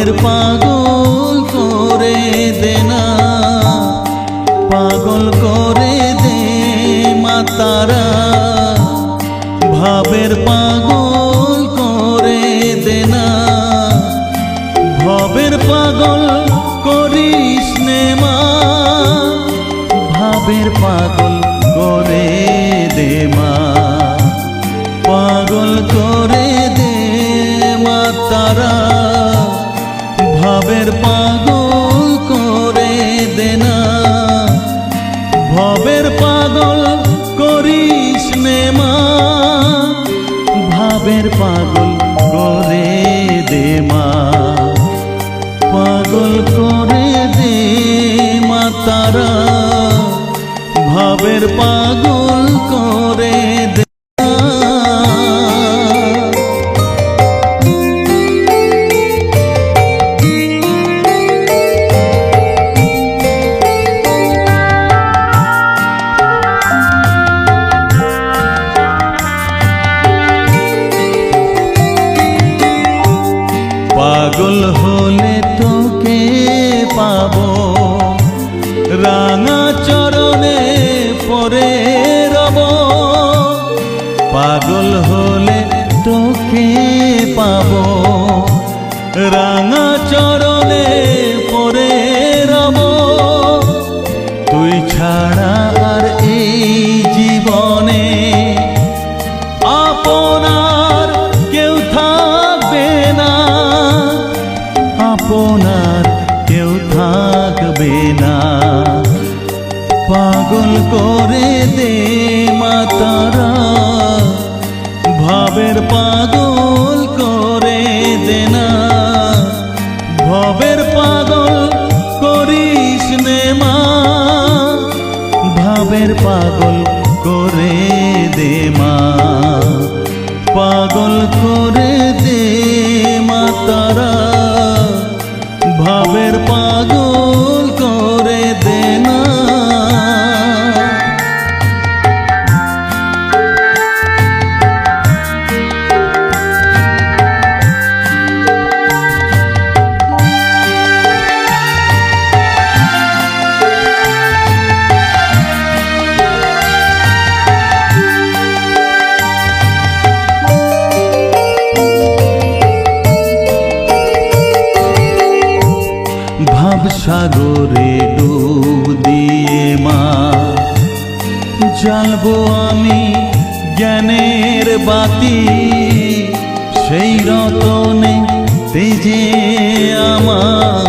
ভাবের পাগল করে দে না, পাগল করে দে মা তারা, ভাবের পাগল করে দে না, ভবের পাগল করিস নে মা, ভাবের পাগল করে দে মা, পাগল করে দে মা তারা, ভাবের পাগল করে দে না, ভবের পাগল করিস নে মা, ভাবের পাগল করে দে মা, পাগল করে দে মা তারা, ভাবের পাগল করে দে। পাগল হলে তোকে পাবো রাঙা চরণে পরে রব, পাগল হলে তোকে পাবো রাঙা চরণে পরে রব, তুই ছাড়া আর এই জীবনে আপনার কেউ থাকবে না, আপনার কেউ থাকবে না, পাগল করে দে মা তারা, ভাবের পাগল করে দে না, ভবের পাগল করিস নে মা, ভাবের পাগল করে দে মা, পাগল করে দে মা তারা, ভাবের পাগল করে দে না। সাগরে ডুব দিয়ে মা জ্বালবো আমি জ্ঞানের বাতি, সেই রতনে তেজে আমার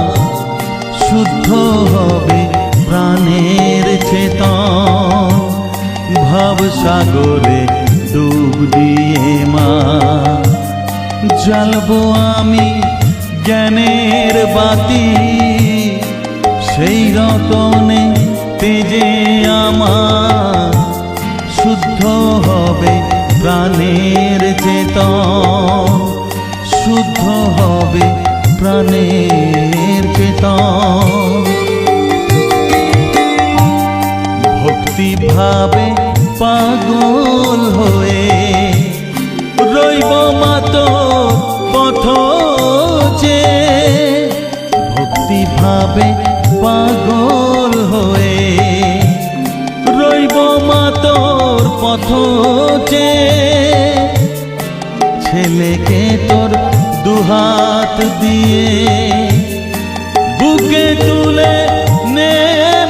শুদ্ধ হবে প্রাণের চেতন, ভাব সাগরে ডুব দিয়ে মা জ্বালবো আমি জ্ঞানের বাতি, সেই রতনে তেজে আমার শুদ্ধ হবে প্রাণের চেতন, শুদ্ধ হবে প্রাণের চেতন, ভক্তি ভাবে পাগল হয়ে রইব মা তোর পথ যে, ভক্তি ভাবে পাগল হয়ে রইব মা তোর পথ যে, ছেলেকে তোর দুহাত দিয়ে বুকে তুলে নে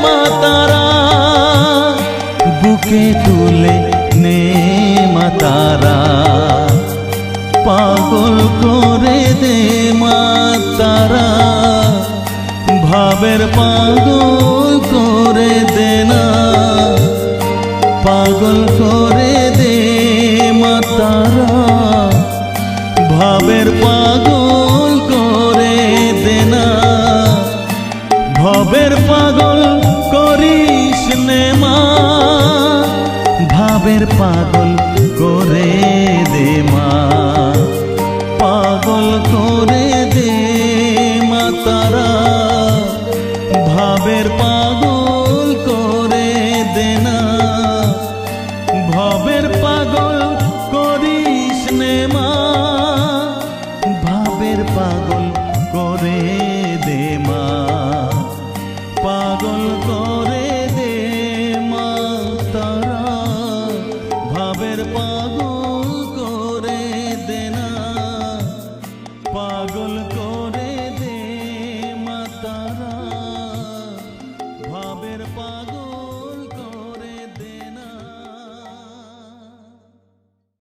মা তারা, বুকে তুলে নে মা তারা, পাগল করে দে মা তারা, ভাবের পাগল করে দে না, পাগল করে দে মা তারা, ভাবের পাগল করে দে না, ভবের পাগল করিস নে মা, ভাবের পাগল করে দে মা, পাগল করে দে মা তারা, ভাবের পাগল করে দে না, ভবের পাগল করিস নে মা, ভাবের পাগল